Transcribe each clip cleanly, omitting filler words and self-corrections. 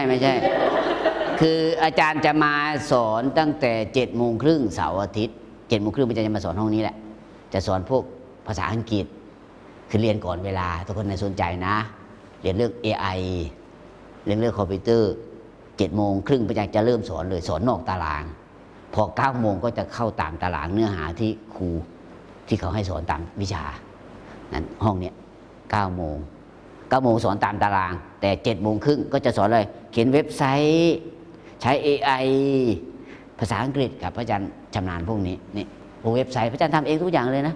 ไม่ใช่คืออาจารย์จะมาสอนตั้งแต่7:30เสาร์อาทิตย์7:30อาจารย์จะมาสอนห้องนี้แหละจะสอนพวกภาษาอังกฤษคือเรียนก่อนเวลาทุกคนในสนใจนะเรียนเรื่อง AI เรียนเรื่องคอมพิวเตอร์7:30อาจารย์จะเริ่มสอนเลยสอนนอกตารางพอ9:00ก็จะเข้าตามตารางเนื้อหาที่ครูที่เขาให้สอนตามวิชานั้นห้องเนี้ย9:00สอนตามตารางแต่7:30ก็จะสอนเลยเขียนเว็บไซต์ใช้ AI ภาษาอังกฤษกับพระอาจารย์ชำนาญพวกนี้นี่เว็บไซต์พระอาจารย์ทำเองทุกอย่างเลยนะ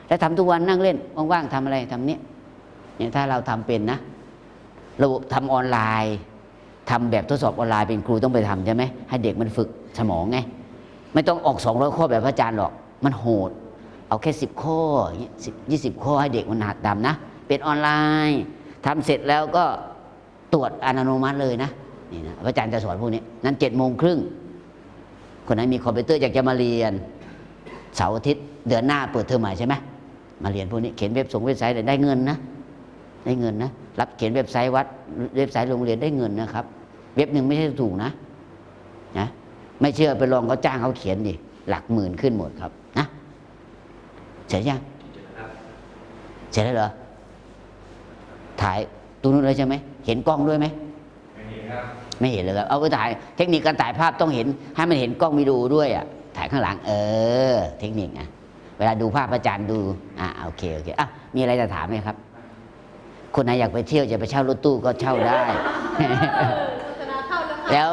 และทำทุกวันนั่งเล่นว่างๆทำอะไรทำเนี้ยเนี่ยถ้าเราทำเป็นนะระบบทำออนไลน์ทำแบบทดสอบออนไลน์เป็นครูต้องไปทำใช่ไหมให้เด็กมันฝึกสมองไงไม่ต้องออก200 ข้อแบบพระอาจารย์หรอกมันโหดเอาแค่10 ข้อ20 ข้อให้เด็กมันหัดทำนะเป็นออนไลน์ทำเสร็จแล้วก็ตรวจอัตโนมัติเลยนะนี่นะพระอาจารย์จะสอนพวกนี้นั้น7:30คนไหนมีคอมพิวเตอร์อยากจะมาเรียนเสาร์อาทิตย์เดือนหน้าเปิดเทอมใหม่ใช่ไหมมาเรียนพวกนี้เขียนเว็บไซต์ได้เงินนะได้เงินนะรับเขียนเว็บไซต์วัดเว็บไซต์โรงเรียนได้เงินนะครับเว็บหนึ่งไม่ใช่ถูกนะไม่เชื่อไปลองเขาจ้างเขาเขียนดิหลักหมื่นขึ้นหมดครับนะเสร็จยังเสร็จแล้วเหรอถ่ายตัวนู้นเลยใช่ไหมเห็นกล้องด้วยไหมไม่เห็นเลยครับเอาไปถ่ายเทคนิคการถ่ายภาพต้องเห็นให้มันเห็นกล้องวิดีโอด้วยอ่ะถ่ายข้างหลังเทคนิคอ่ะเวลาดูภาพอาจารย์ดูโอเคอ่ะมีอะไรจะถามไหมครับคนไหนอยากไปเที่ยวจะไปเช่ารถตู้ก็เช่าได้แล้ว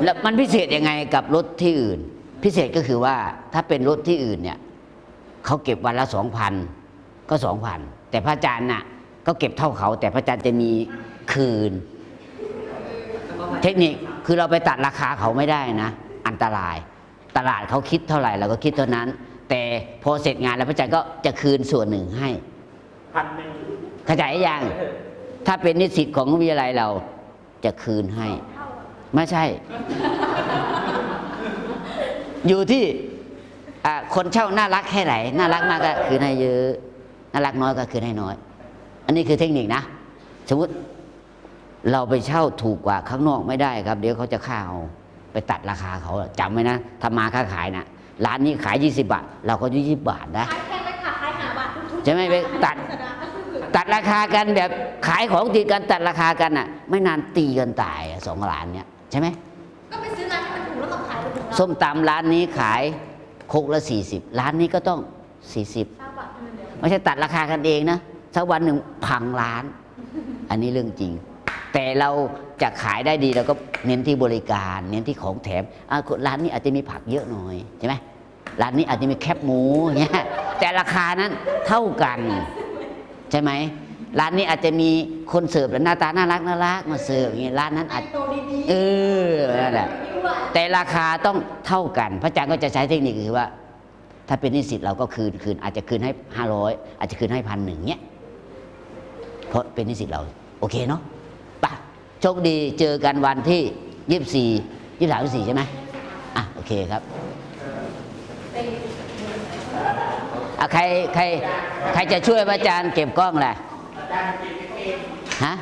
แล้วมันพิเศษยังไงกับรถที่อื่นพิเศษก็คือว่าถ้าเป็นรถที่อื่นเนี่ยเขาเก็บวันละ 2,000 ก็ 2,000 แต่พระอาจารย์น่ะก็เก็บเท่าเขาแต่พระอาจารย์จะมีคืนเทคนิคคือเราไปตัดราคาเขาไม่ได้นะอันตรายตลาดเขาคิดเท่าไหร่เราก็คิดเท่านั้นแต่พอเสร็จงานแล้วพระอาจารย์ก็จะคืนส่วนหนึ่งให้1,000เข้าใจยังถ้าเป็นนิสิตของวิทยาลัยเราจะคืนให้ไม่ใช่อยู่ที่คนเช่าน่ารักแค่ไหนน่ารักมากก็คืนให้เยอะน่ารักน้อยก็คืนให้น้อยอันนี้คือเทคนิคนะสมมติเราไปเช่าถูกกว่าข้างนอกไม่ได้ครับเดี๋ยวเขาจะฆ่าเอาไปตัดราคาเขาจำไว้นะทำมาค้าขายนะร้านนี้ขาย20 บาทเราก็20 บาทนะขายแค่ไม่ขาย5 บาทจะไม่ไปตัดราคากันแบบขายของตีกันตัดราคากันอ่ะไม่นานตีกันตาย2 ร้านเนี้ยใช่ไหมก็ไปซื้อร้านที่มันถูกแล้วมาขายถูกส้มตำร้านนี้ขายครกละ40ร้านนี้ก็ต้อง40ไม่ใช่ตัดราคากันเองนะสักวันหนึ่งพังร้านอันนี้เรื่องจริงแต่เราจะขายได้ดีเราก็เน้นที่บริการเน้นที่ของแถมร้านนี้อาจจะมีผักเยอะหน่อยใช่ไหมร้านนี้อาจจะมีแคบหมูเงี้ยแต่ราคานั้นเท่ากันใช่ไหมร้านนี้อาจจะมีคนเสิร์ฟหน้าตาน่ารักมาเสิร์ฟอย่างนี้ร้านนั้นอาจนั่นแหละแต่ราคาต้องเท่ากันพระอาจารย์ก็จะใช้เทคนิคคือว่าถ้าเป็นนิสิตเราก็คืนอาจจะคืนให้500อาจจะคืนให้1,100เนี้ยเพราะเป็นนิสิตเราโอเคเนาะป่ะโชคดีเจอกันวันที่24 23 24ใช่ไหมโอเคครับใครจะช่วยพระอาจารย์เก็บกล้องแหละฮะ